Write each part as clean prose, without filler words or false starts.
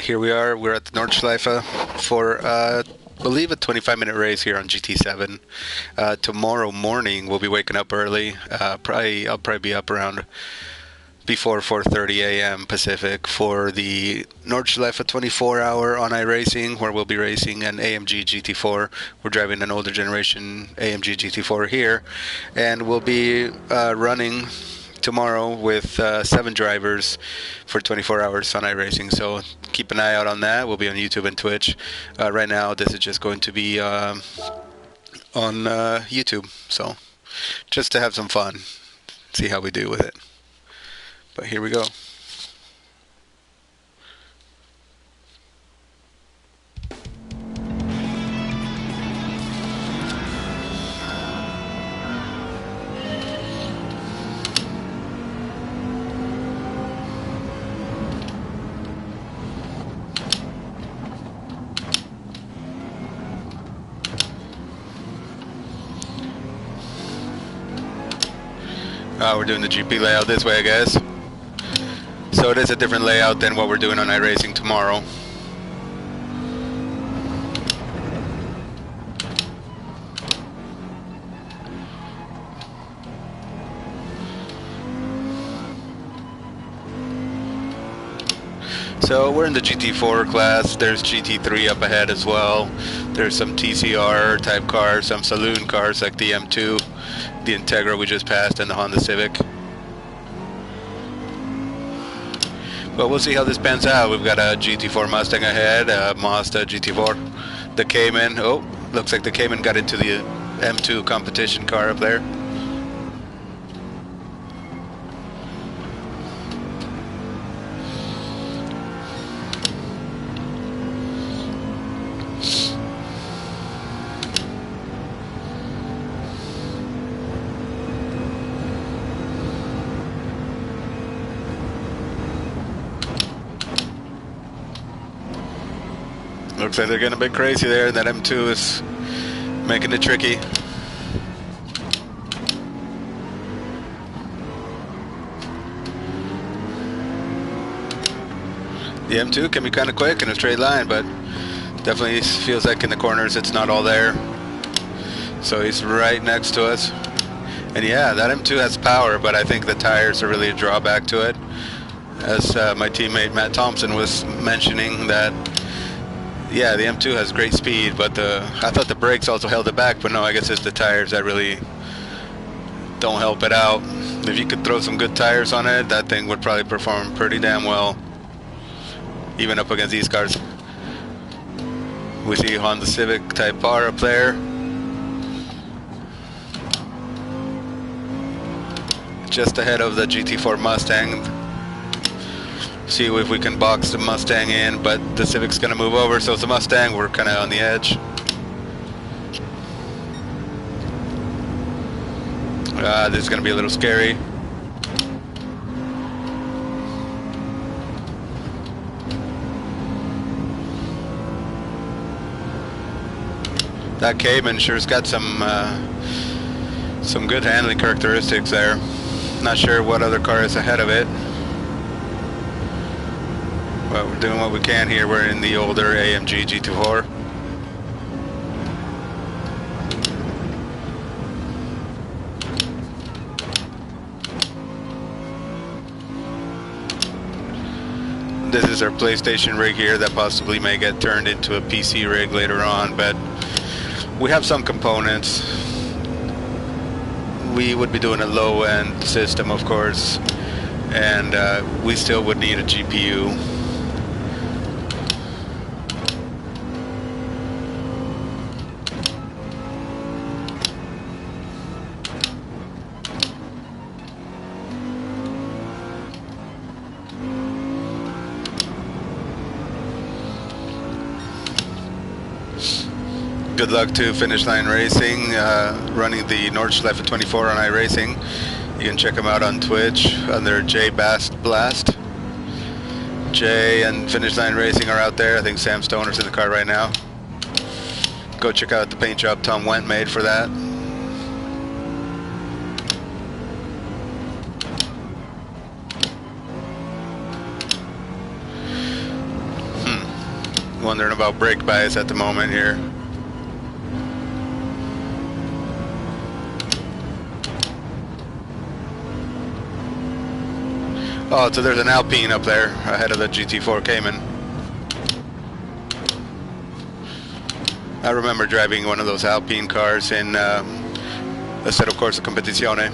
Here we are. We're at the Nordschleife for, I believe, a 25-minute race here on GT7. Tomorrow morning, we'll be waking up early. I'll probably be up around before 4:30 a.m. Pacific for the Nordschleife 24-hour on iRacing, where we'll be racing an AMG GT4. We're driving an older generation AMG GT4 here, and we'll be running tomorrow with 7 drivers for 24 hours on iRacing. So keep an eye out on that. We'll be on YouTube and Twitch. Right now, this is just going to be on YouTube. So just to have some fun, see how we do with it. But here we go. We're doing the GP layout this way, I guess. So it is a different layout than what we're doing on iRacing tomorrow. So we're in the GT4 class. There's GT3 up ahead as well. There's some TCR type cars, some saloon cars like the M2, the Integra we just passed, and the Honda Civic. But we'll see how this pans out. We've got a GT4 Mustang ahead, a Mazda GT4, the Cayman. Oh, looks like the Cayman got into the M2 competition car up there. Looks like they're getting a bit crazy there. That M2 is making it tricky. The M2 can be kind of quick in a straight line, but definitely feels like in the corners it's not all there. So he's right next to us. And yeah, that M2 has power, but I think the tires are really a drawback to it. As my teammate Matt Thompson was mentioning that, yeah, the M2 has great speed, but I thought the brakes also held it back, but no, I guess it's the tires that really don't help it out. If you could throw some good tires on it, that thing would probably perform pretty damn well, even up against these cars. We see Honda Civic Type R up there. Just ahead of the GT4 Mustang. See if we can box the Mustang in, but the Civic's gonna move over, so it's a Mustang. We're kind of on the edge. This is gonna be a little scary. That Cayman sure's got some good handling characteristics there. Not sure what other car is ahead of it. But we're doing what we can here. We're in the older AMG GT4. This is our PlayStation rig here that possibly may get turned into a PC rig later on, but we have some components. We would be doing a low-end system, of course, and we still would need a GPU. Good luck to Finish Line Racing, running the Nordschleife 24 on iRacing. You can check them out on Twitch under J Blast. Jay and Finish Line Racing are out there. I think Sam Stoner's in the car right now. Go check out the paint job Tom Wendt made for that. wondering about brake bias at the moment here. Oh, so there's an Alpine up there ahead of the GT4 Cayman. I remember driving one of those Alpine cars in Assetto Corsa Competizione.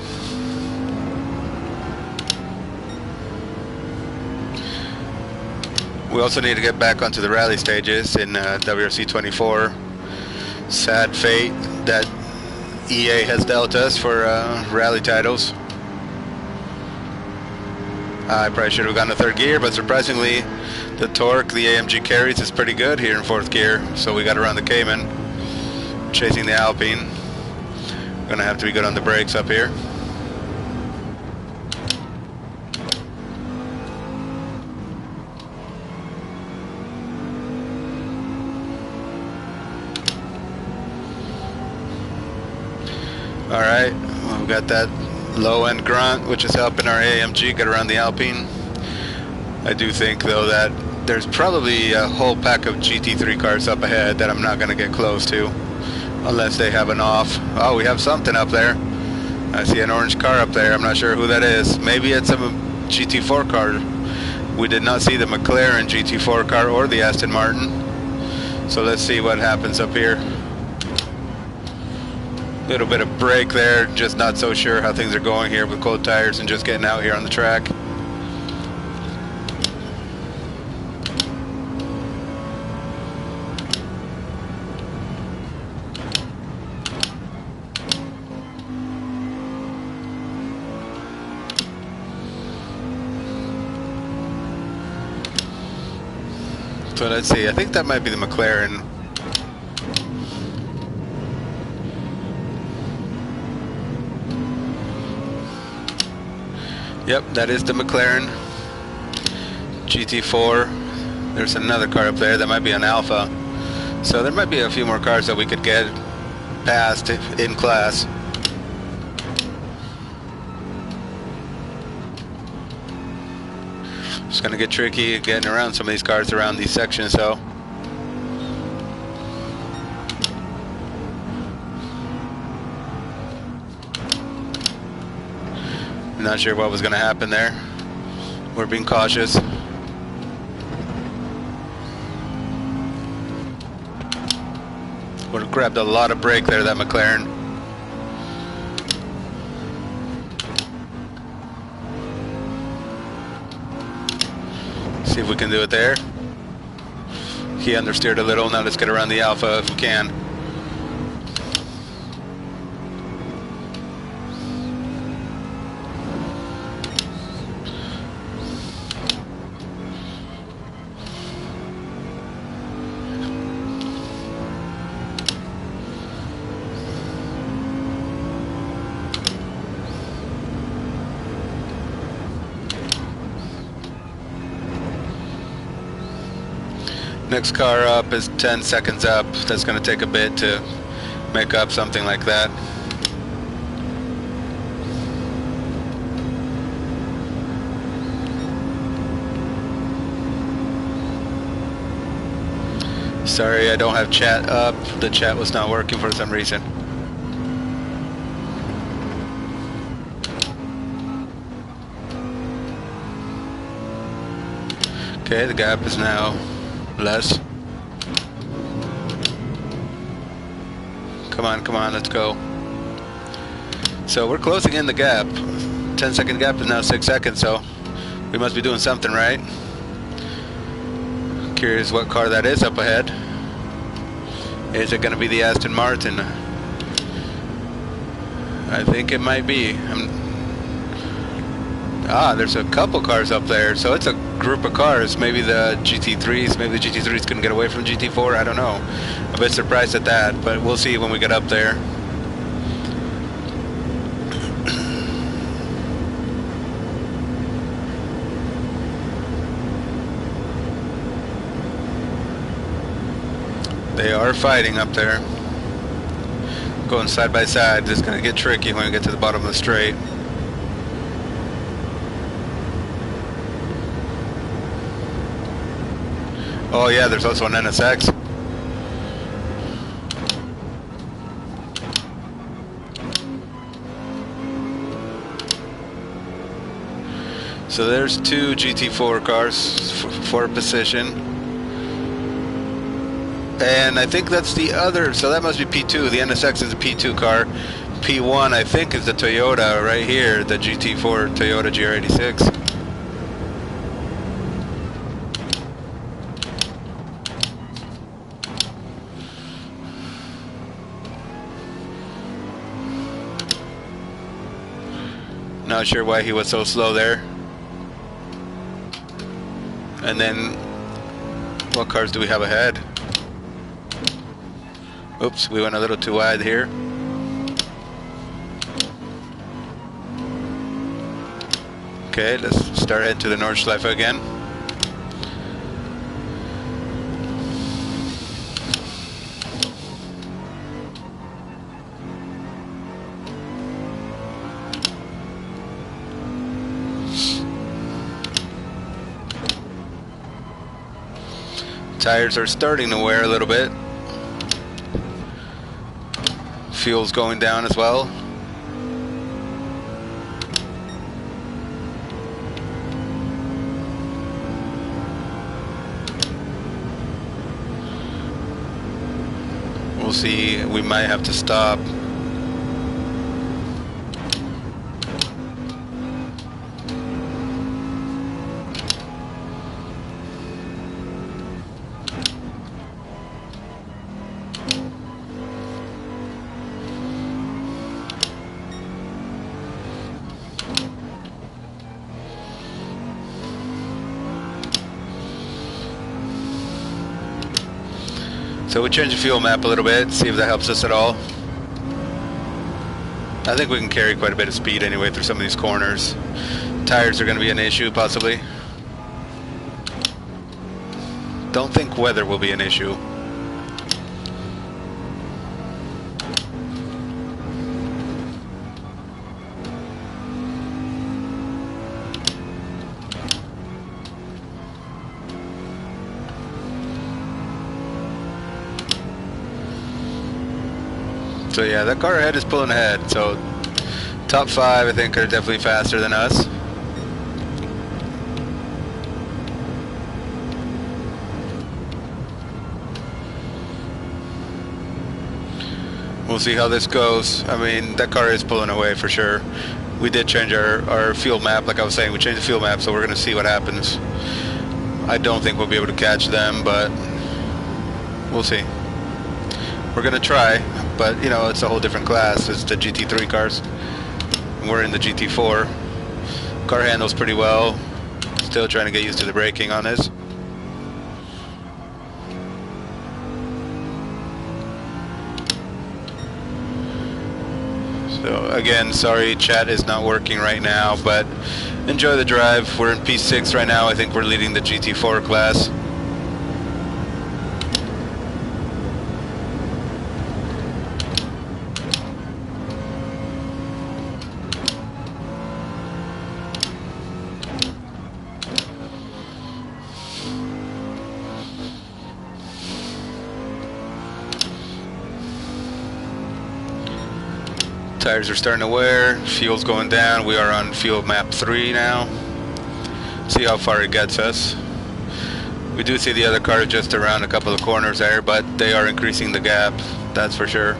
We also need to get back onto the rally stages in WRC 24. Sad fate that EA has dealt us for rally titles. I probably should have gone to third gear, but surprisingly the torque the AMG carries is pretty good here in fourth gear, so we got around the Cayman, chasing the Alpine. Gonna have to be good on the brakes up here. Alright, well, we've got that low end grunt, which is helping our AMG get around the Alpine. I do think though that there's probably a whole pack of GT3 cars up ahead that I'm not going to get close to unless they have an off. Oh, we have something up there. I see an orange car up there. I'm not sure who that is. Maybe it's a GT4 car. We did not see the McLaren GT4 car or the Aston Martin. So let's see what happens up here. Little bit of brake there, just not so sure how things are going here with cold tires and just getting out here on the track. So let's see, I think that might be the McLaren. Yep, that is the McLaren GT4. There's another car up there that might be an Alpha. So there might be a few more cars that we could get past in class. It's going to get tricky getting around some of these cars around these sections, so. Not sure what was going to happen there. We're being cautious. Would have grabbed a lot of brake there, that McLaren. See if we can do it there. He understeered a little. Now let's get around the Alpha if we can. Next car up is 10 seconds up. That's going to take a bit to make up something like that. Sorry, I don't have chat up. The chat was not working for some reason. Okay, the gap is now less. Come on, let's go. So we're closing in the gap. 10-second gap is now 6 seconds, so we must be doing something right. Curious what car that is up ahead. Is it going to be the Aston Martin? I think it might be. There's a couple cars up there, so it's a group of cars. Maybe the GT3s, maybe the GT3s couldn't get away from GT4, I don't know. I'm a bit surprised at that, but we'll see when we get up there. They are fighting up there. Going side by side. This is going to get tricky when we get to the bottom of the straight. Oh yeah, there's also an NSX. So there's two GT4 cars for position. And I think that's the other, so that must be P2. The NSX is a P2 car. P1 I think is the Toyota right here, the GT4 Toyota GR86. Not sure why he was so slow there. And then, what cars do we have ahead? Oops, we went a little too wide here. Okay, let's start heading to the Nordschleife again. Tires are starting to wear a little bit. Fuel's going down as well. We'll see, we might have to stop. So we change the fuel map a little bit, see if that helps us at all. I think we can carry quite a bit of speed anyway through some of these corners. Tires are going to be an issue, possibly. Don't think weather will be an issue. So yeah, that car ahead is pulling ahead. So top 5 I think are definitely faster than us. We'll see how this goes. I mean, that car is pulling away for sure. We did change our fuel map, like I was saying, we changed the fuel map, so we're going to see what happens. I don't think we'll be able to catch them, but we'll see. We're going to try, but you know, it's a whole different class. It's the GT3 cars. We're in the GT4. Car handles pretty well. Still trying to get used to the braking on this. So again, sorry chat is not working right now, but enjoy the drive. We're in P6 right now. I think we're leading the GT4 class. Tires are starting to wear, fuel's going down. We are on fuel map 3 now. See how far it gets us. We do see the other car just around a couple of corners there, but they are increasing the gap, that's for sure.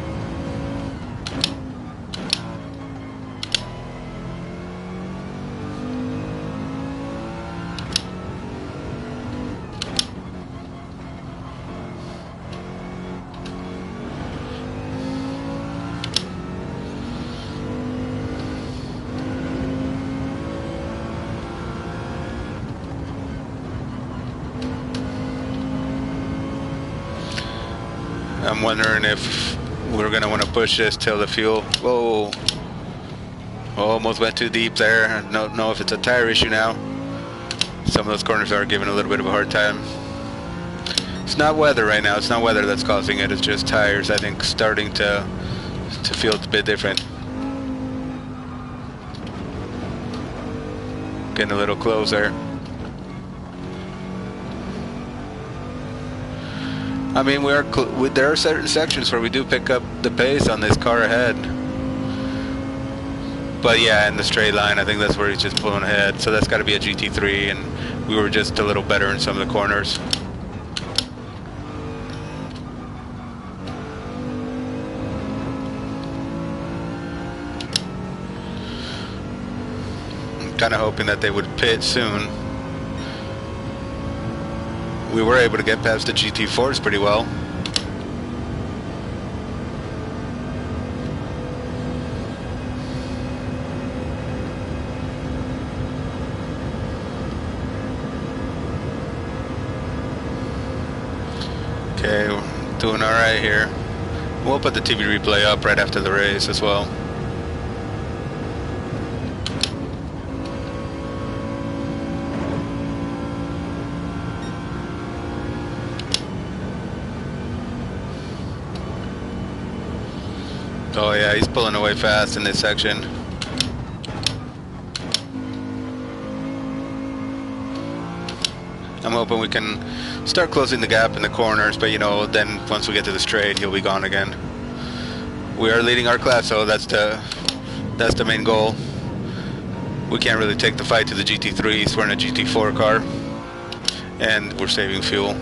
I'm wondering if we're going to want to push this till the fuel. Whoa. Almost went too deep there. I don't know if it's a tire issue now. Some of those corners are giving a little bit of a hard time. It's not weather right now. It's not weather that's causing it. It's just tires, I think, starting to feel a bit different. Getting a little closer. I mean, there are certain sections where we do pick up the pace on this car ahead. But yeah, in the straight line, I think that's where he's just pulling ahead. So that's got to be a GT3, and we were just a little better in some of the corners. I'm kind of hoping that they would pit soon. We were able to get past the GT4s pretty well. Okay, we're doing alright here. We'll put the TV replay up right after the race as well. Oh yeah, he's pulling away fast in this section. I'm hoping we can start closing the gap in the corners, but you know, then once we get to the straight, he'll be gone again. We are leading our class, so that's the main goal. We can't really take the fight to the GT3s. We're in a GT4 car, and we're saving fuel.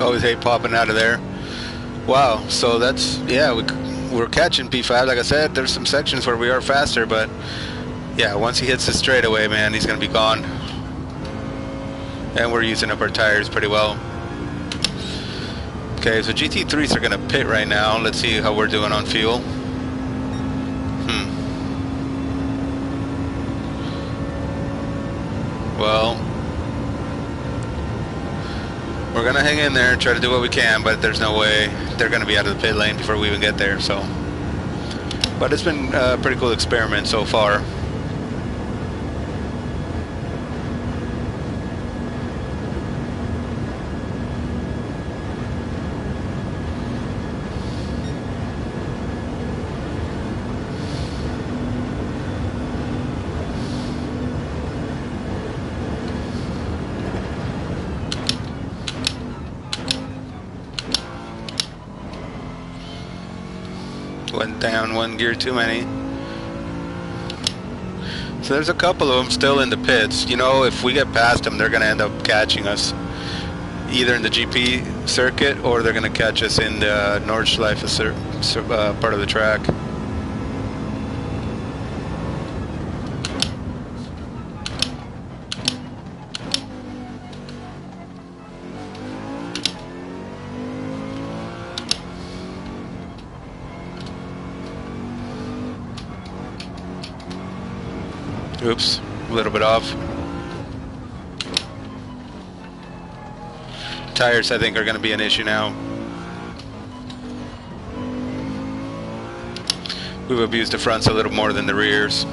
Always hate popping out of there. Wow, so that's, yeah, we're catching P5. Like I said, there's some sections where we are faster, but yeah, once he hits the straightaway, man, he's gonna be gone. And we're using up our tires pretty well. Okay, so GT3s are gonna pit right now. Let's see how we're doing on fuel. Well, we're gonna hang in there and try to do what we can, but there's no way they're gonna be out of the pit lane before we even get there. So, but it's been a pretty cool experiment so far. Went down one gear too many. So there's a couple of them still in the pits. You know, if we get past them, they're going to end up catching us. Either in the GP circuit, or they're going to catch us in the Nordschleife part of the track. Oops, a little bit off. Tires, I think, are going to be an issue now. We've abused the fronts a little more than the rears.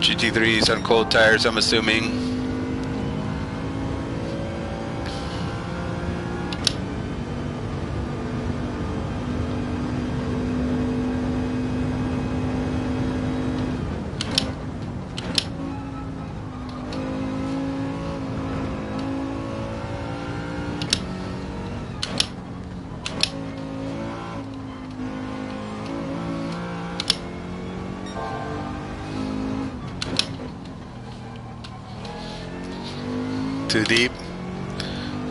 GT3s on cold tires, I'm assuming. Too deep,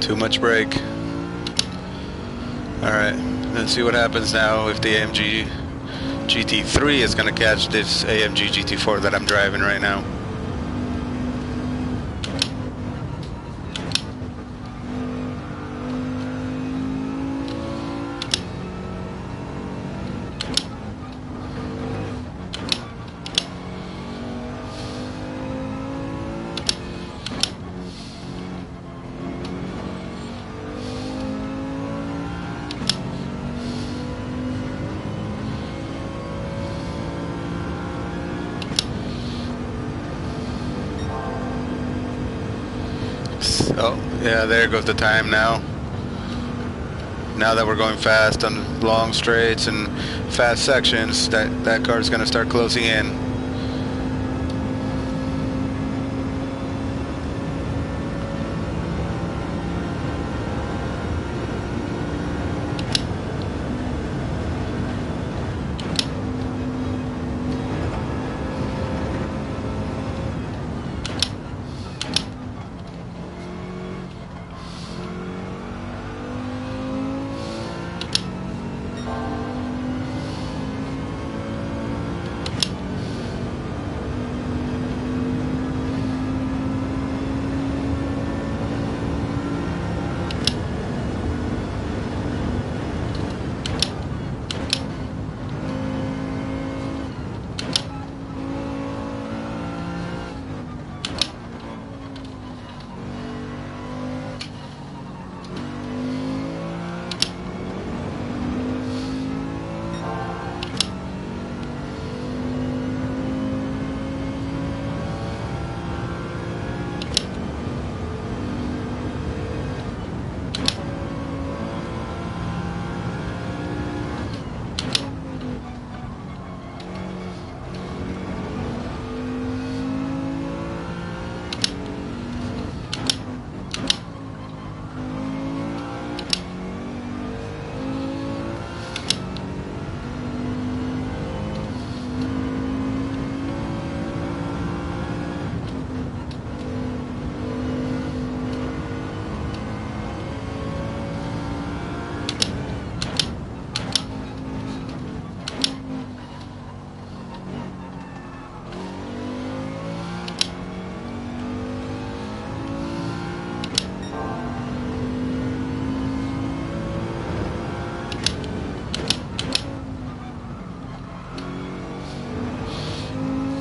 too much brake. Alright, let's see what happens now if the AMG GT3 is going to catch this AMG GT4 that I'm driving right now. Oh, yeah, there goes the time now. Now that we're going fast on long straights and fast sections, that car is going to start closing in.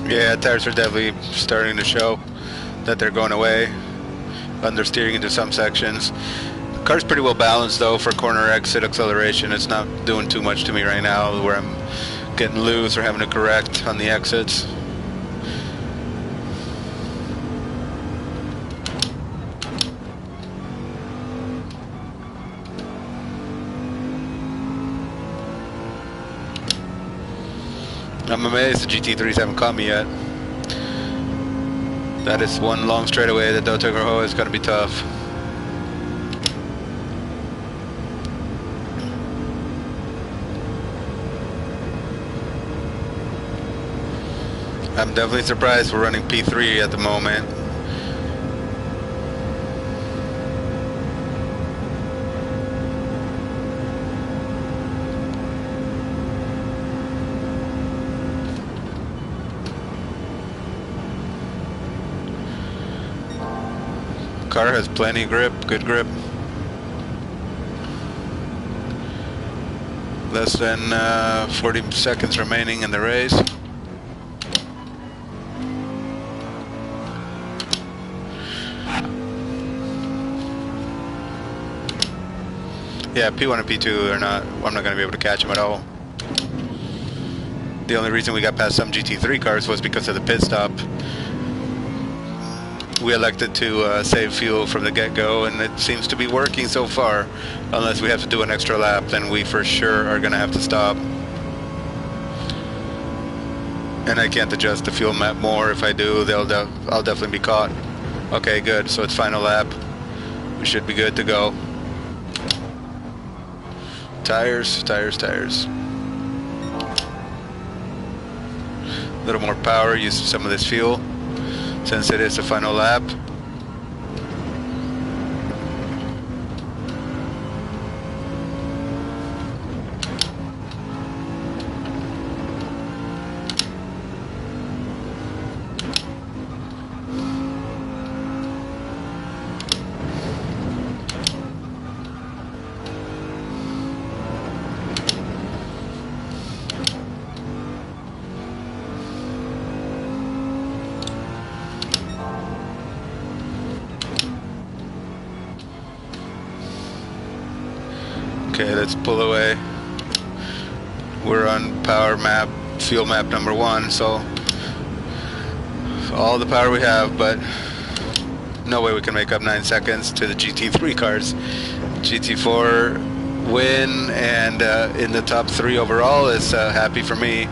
Yeah, tires are definitely starting to show that they're going away. Understeering into some sections. The car's pretty well balanced though for corner exit acceleration. It's not doing too much to me right now where I'm getting loose or having to correct on the exits. I'm amazed the GT3s haven't caught me yet. That is one long straightaway that Dotogaho is going to be tough. I'm definitely surprised we're running P3 at the moment. car has plenty of grip, good grip. Less than 40 seconds remaining in the race. Yeah, P1 and P2 are not, I'm not going to be able to catch them at all. The only reason we got past some GT3 cars was because of the pit stop. We elected to save fuel from the get-go, and it seems to be working so far. Unless we have to do an extra lap, then we for sure are going to have to stop. And I can't adjust the fuel map more. If I do, I'll definitely be caught. Okay, good. So it's final lap. We should be good to go. Tires, tires, tires. A little more power, use some of this fuel since it is the final lap. Okay, let's pull away. We're on power map, fuel map number 1, so all the power we have, but no way we can make up 9 seconds to the GT3 cars. GT4 win, and in the top 3 overall is happy for me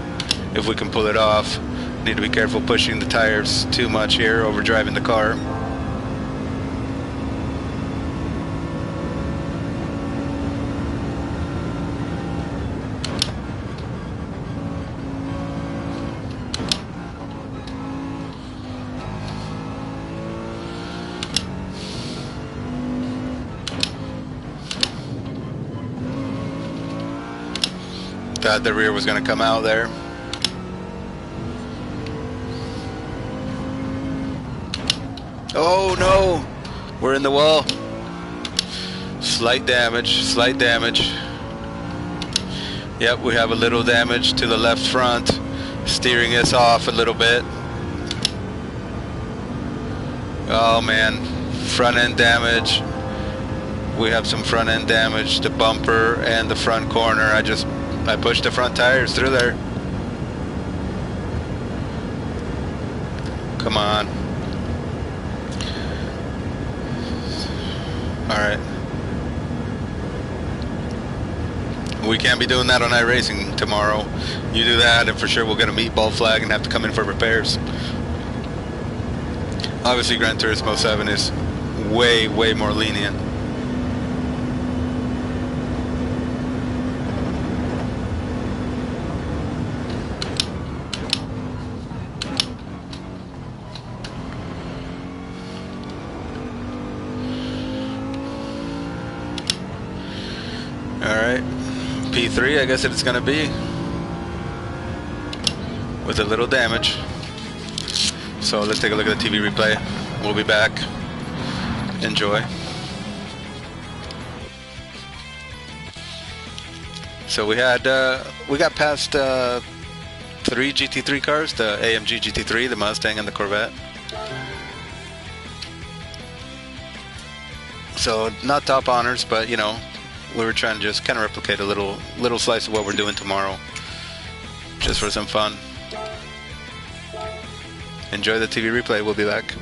if we can pull it off. Need to be careful pushing the tires too much here, overdriving the car. Thought the rear was going to come out there. Oh no! We're in the wall. Slight damage, slight damage. Yep, we have a little damage to the left front, steering us off a little bit. Oh man, front end damage. We have some front end damage, the bumper and the front corner. I pushed the front tires through there. Come on. Alright. We can't be doing that on iRacing tomorrow. You do that and for sure we'll get a meatball flag and have to come in for repairs. Obviously Gran Turismo 7 is way, way more lenient. Alright, P3 I guess it's gonna be, with a little damage. So let's take a look at the TV replay. We'll be back. Enjoy. So we got past 3 GT3 cars, the AMG GT3, the Mustang, and the Corvette. So not top honors, but you know, we were trying to just kind of replicate a little slice of what we're doing tomorrow, just for some fun. Enjoy the TV replay. We'll be back.